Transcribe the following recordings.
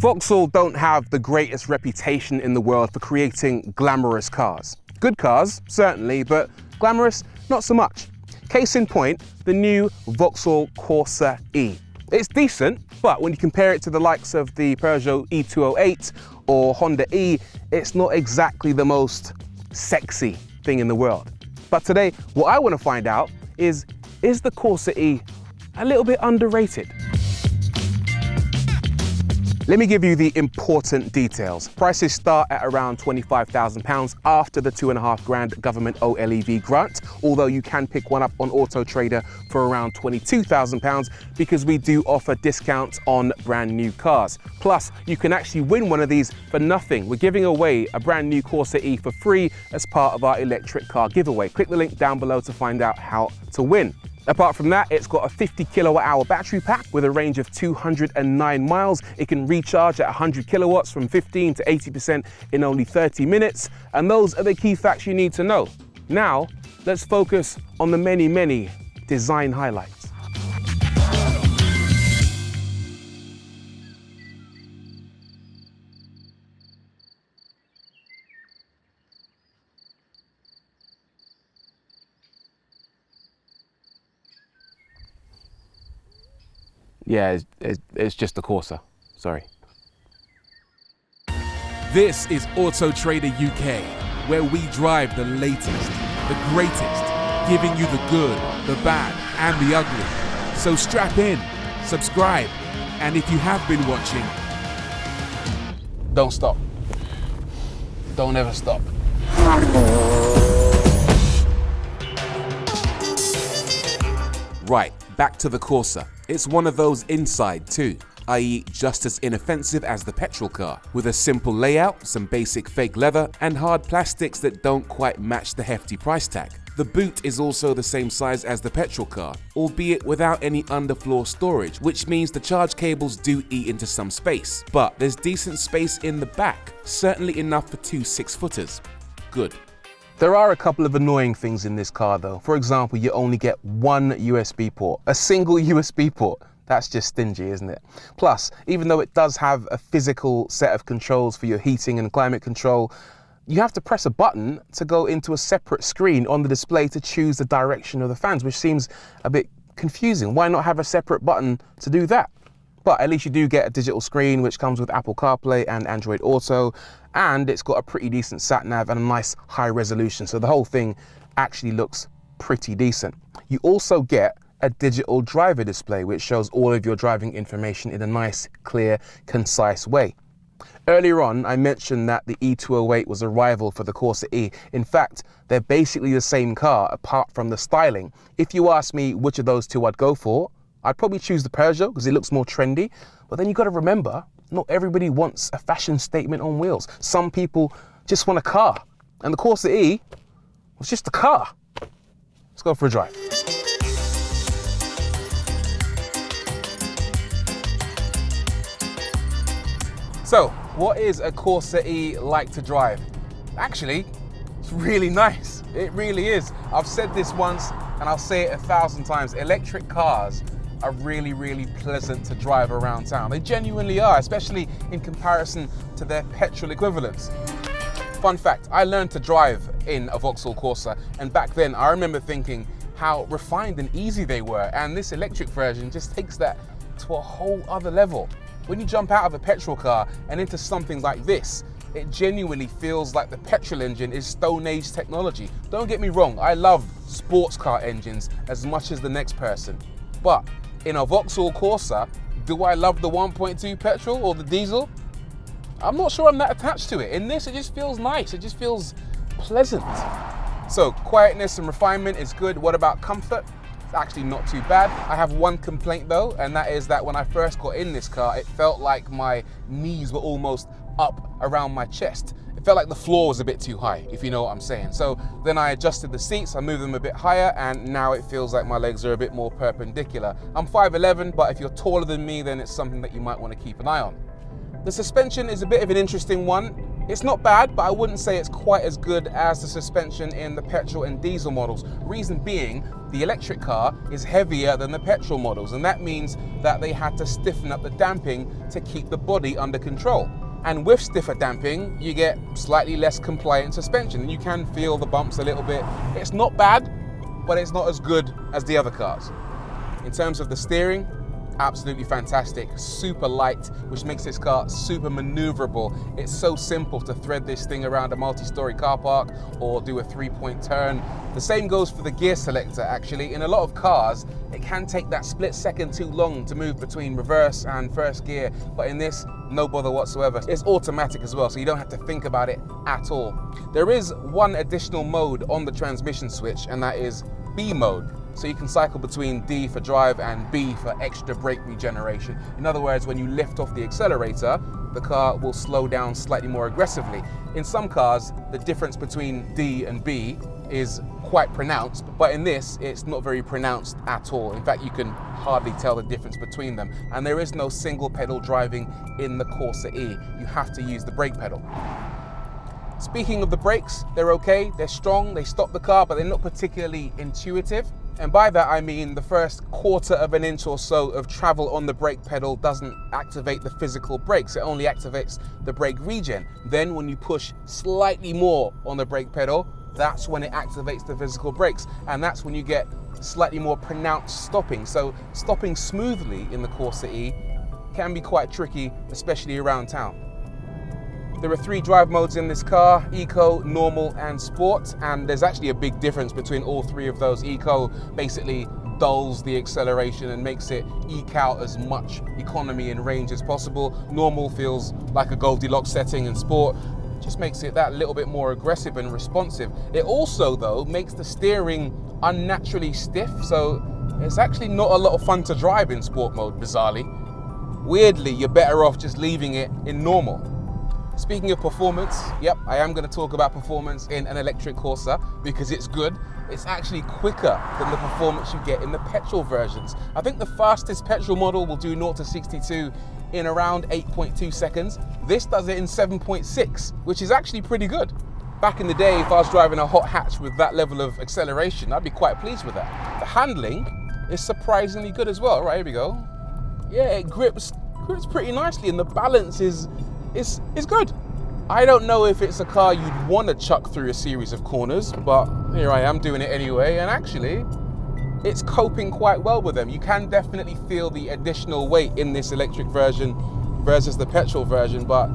Vauxhall don't have the greatest reputation in the world for creating glamorous cars. Good cars, certainly, but glamorous, not so much. Case in point, the new Vauxhall Corsa E. It's decent, but when you compare it to the likes of the Peugeot E208 or Honda E, it's not exactly the most sexy thing in the world. But today, what I want to find out is the Corsa E a little bit underrated? Let me give you the important details. Prices start at around £25,000 after the £2,500 government OLEV grant, although you can pick one up on Autotrader for around £22,000 because we do offer discounts on brand new cars. Plus, you can actually win one of these for nothing. We're giving away a brand new Corsa E for free as part of our electric car giveaway. Click the link down below to find out how to win. Apart from that, it's got a 50 kilowatt-hour battery pack with a range of 209 miles. It can recharge at 100 kilowatts from 15 to 80% in only 30 minutes. And those are the key facts you need to know. Now, let's focus on the many design highlights. Yeah, it's just the Corsa, sorry. This is Autotrader UK, where we drive the latest, the greatest, giving you the good, the bad, and the ugly. So strap in, subscribe, and if you have been watching, don't stop. Don't ever stop. Right, back to the Corsa. It's one of those inside too, i.e. just as inoffensive as the petrol car, with a simple layout, some basic fake leather, and hard plastics that don't quite match the hefty price tag. The boot is also the same size as the petrol car, albeit without any underfloor storage, which means the charge cables do eat into some space. But there's decent space in the back, certainly enough for two 6-footers. Good. There are a couple of annoying things in this car though. For example, you only get one USB port, a single USB port. That's just stingy, isn't it? Plus, even though it does have a physical set of controls for your heating and climate control, you have to press a button to go into a separate screen on the display to choose the direction of the fans, which seems a bit confusing. Why not have a separate button to do that? But at least you do get a digital screen which comes with Apple CarPlay and Android Auto, and it's got a pretty decent sat-nav and a nice high resolution, so the whole thing actually looks pretty decent. You also get a digital driver display which shows all of your driving information in a nice, clear, concise way. Earlier on, I mentioned that the E208 was a rival for the Corsa E. In fact, they're basically the same car apart from the styling. If you ask me which of those two I'd go for, I'd probably choose the Peugeot because it looks more trendy, but then you got to remember, not everybody wants a fashion statement on wheels. Some people just want a car, and the Corsa E was just a car. Let's go for a drive. So, what is a Corsa E like to drive? Actually, it's really nice. It really is. I've said this once, and I'll say it 1,000 times. Electric cars are really pleasant to drive around town. They genuinely are, especially in comparison to their petrol equivalents. Fun fact, I learned to drive in a Vauxhall Corsa, and back then I remember thinking how refined and easy they were, and this electric version just takes that to a whole other level. When you jump out of a petrol car and into something like this, it genuinely feels like the petrol engine is Stone Age technology. Don't get me wrong, I love sports car engines as much as the next person, but in a Vauxhall Corsa, do I love the 1.2 petrol or the diesel? I'm not sure I'm that attached to it. In this, it just feels nice. It just feels pleasant. So quietness and refinement is good. What about comfort? It's actually not too bad. I have one complaint though, and that is that when I first got in this car, it felt like my knees were almost up around my chest. It felt like the floor was a bit too high, if you know what I'm saying. So then I adjusted the seats, I moved them a bit higher, and now it feels like my legs are a bit more perpendicular. I'm 5'11", but if you're taller than me, then it's something that you might want to keep an eye on. The suspension is a bit of an interesting one. It's not bad, but I wouldn't say it's quite as good as the suspension in the petrol and diesel models. Reason being, the electric car is heavier than the petrol models, and that means that they had to stiffen up the damping to keep the body under control. And with stiffer damping, you get slightly less compliant suspension, and you can feel the bumps a little bit. It's not bad, but it's not as good as the other cars. In terms of the steering, absolutely fantastic, super light, which makes this car super maneuverable. It's so simple to thread this thing around a multi-story car park or do a 3-point turn. The same goes for the gear selector actually. In a lot of cars, it can take that split second too long to move between reverse and first gear, but in this, no bother whatsoever. It's automatic as well, so you don't have to think about it at all. There is one additional mode on the transmission switch, and that is B mode. So you can cycle between D for drive and B for extra brake regeneration. In other words, when you lift off the accelerator, the car will slow down slightly more aggressively. In some cars, the difference between D and B is quite pronounced, but in this, it's not very pronounced at all. In fact, you can hardly tell the difference between them. And there is no single pedal driving in the Corsa E. You have to use the brake pedal. Speaking of the brakes, they're okay, they're strong, they stop the car, but they're not particularly intuitive. And by that I mean the first quarter of an inch or so of travel on the brake pedal doesn't activate the physical brakes, it only activates the brake regen. Then when you push slightly more on the brake pedal, that's when it activates the physical brakes, and that's when you get slightly more pronounced stopping. So stopping smoothly in the Corsa E can be quite tricky, especially around town. There are 3 drive modes in this car: Eco, Normal and Sport, and there's actually a big difference between all 3 of those. Eco basically dulls the acceleration and makes it eke out as much economy and range as possible. Normal feels like a Goldilocks setting, and Sport just makes it that little bit more aggressive and responsive. It also, though, makes the steering unnaturally stiff, so it's actually not a lot of fun to drive in Sport mode, bizarrely. Weirdly, you're better off just leaving it in Normal. Speaking of performance, yep, I am going to talk about performance in an electric Corsa because it's good. It's actually quicker than the performance you get in the petrol versions. I think the fastest petrol model will do 0 to 62 in around 8.2 seconds. This does it in 7.6, which is actually pretty good. Back in the day, if I was driving a hot hatch with that level of acceleration, I'd be quite pleased with that. The handling is surprisingly good as well. Right, here we go. Yeah, it grips pretty nicely, and the balance is good. I don't know if it's a car you'd want to chuck through a series of corners, but here I am doing it anyway, and actually, it's coping quite well with them. You can definitely feel the additional weight in this electric version versus the petrol version, but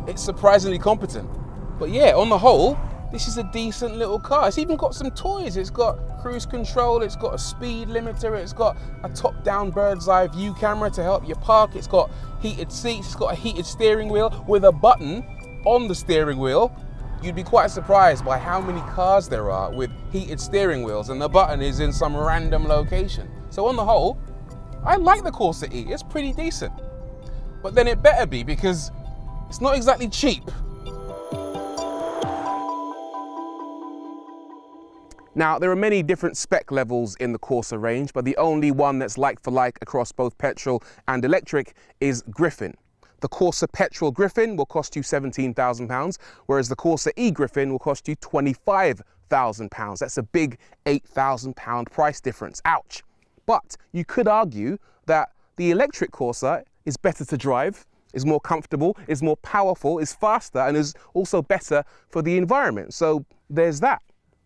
it's surprisingly competent. But yeah, on the whole, this is a decent little car. It's even got some toys. It's got cruise control, it's got a speed limiter, it's got a top-down bird's eye view camera to help you park, it's got heated seats, it's got a heated steering wheel with a button on the steering wheel. You'd be quite surprised by how many cars there are with heated steering wheels and the button is in some random location. So on the whole, I like the Corsa E, it's pretty decent. But then it better be, because it's not exactly cheap. Now, there are many different spec levels in the Corsa range, but the only one that's like for like across both petrol and electric is Griffin. The Corsa Petrol Griffin will cost you £17,000, whereas the Corsa E Griffin will cost you £25,000. That's a big £8,000 price difference. Ouch. But you could argue that the electric Corsa is better to drive, is more comfortable, is more powerful, is faster, and is also better for the environment. So there's that.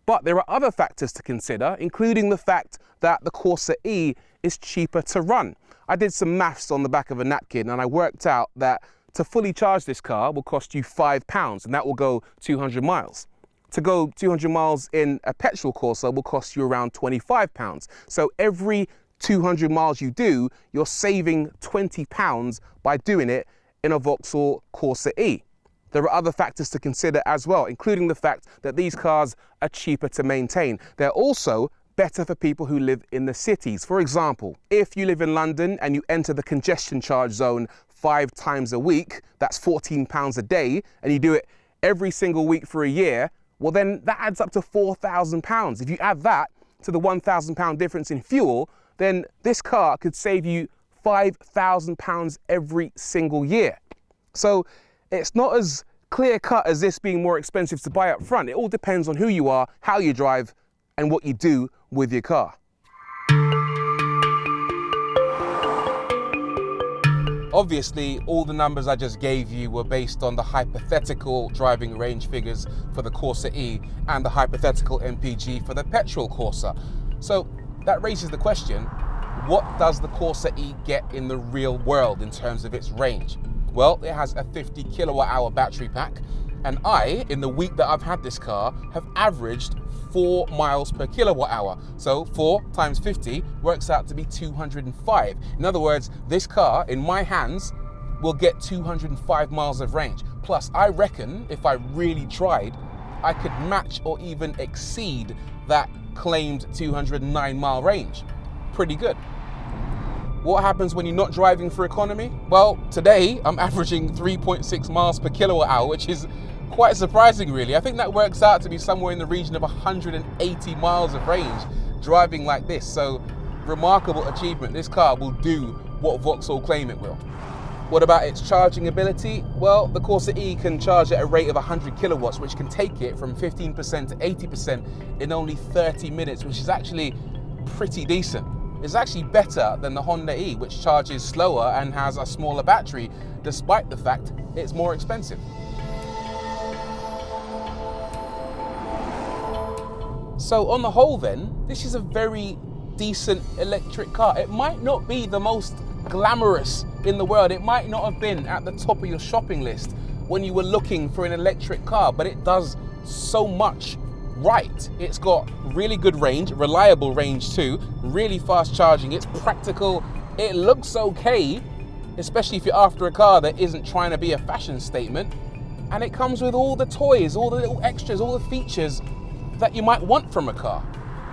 But there are other factors to consider, including the fact that the Corsa E is cheaper to run. I did some maths on the back of a napkin and I worked out that to fully charge this car will cost you £5, and that will go 200 miles. To go 200 miles in a petrol Corsa will cost you around £25. So every 200 miles you do, you're saving £20 by doing it in a Vauxhall Corsa E. There are other factors to consider as well, including the fact that these cars are cheaper to maintain. They're also better for people who live in the cities. For example, if you live in London and you enter the congestion charge zone 5 times a week, that's £14 a day, and you do it every single week for a year, well then that adds up to £4,000. If you add that to the £1,000 difference in fuel, then this car could save you £5,000 every single year. So it's not as clear cut as this being more expensive to buy up front. It all depends on who you are, how you drive, and what you do with your car. Obviously, all the numbers I just gave you were based on the hypothetical driving range figures for the Corsa E and the hypothetical MPG for the petrol Corsa. So that raises the question, what does the Corsa E get in the real world in terms of its range? Well, it has a 50 kilowatt hour battery pack, and I, in the week that I've had this car, have averaged 4 miles per kilowatt hour. So 4 times 50 works out to be 205. In other words, this car in my hands will get 205 miles of range. Plus, I reckon if I really tried, I could match or even exceed that claimed 209 mile range. Pretty good. What happens when you're not driving for economy? Well, today I'm averaging 3.6 miles per kilowatt hour, which is quite surprising really. I think that works out to be somewhere in the region of 180 miles of range driving like this. So remarkable achievement. This car will do what Vauxhall claim it will. What about its charging ability? Well, the Corsa E can charge at a rate of 100 kilowatts, which can take it from 15% to 80% in only 30 minutes, which is actually pretty decent. It's actually better than the Honda E, which charges slower and has a smaller battery, despite the fact it's more expensive. So on the whole then, this is a very decent electric car. It might not be the most glamorous in the world. It might not have been at the top of your shopping list when you were looking for an electric car, but it does so much right. It's got really good range, reliable range too, really fast charging, it's practical, it looks okay, especially if you're after a car that isn't trying to be a fashion statement, and it comes with all the toys, all the little extras, all the features that you might want from a car.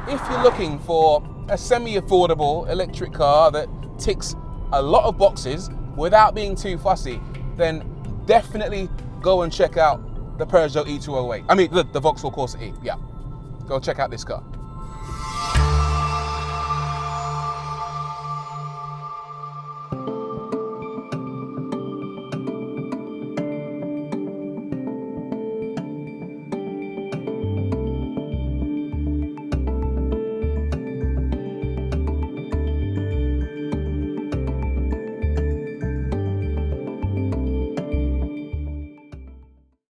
If you're looking for a semi-affordable electric car that ticks a lot of boxes without being too fussy, then definitely go and check out the Peugeot E208. I mean, the Vauxhall Corsa E, yeah. Go check out this car.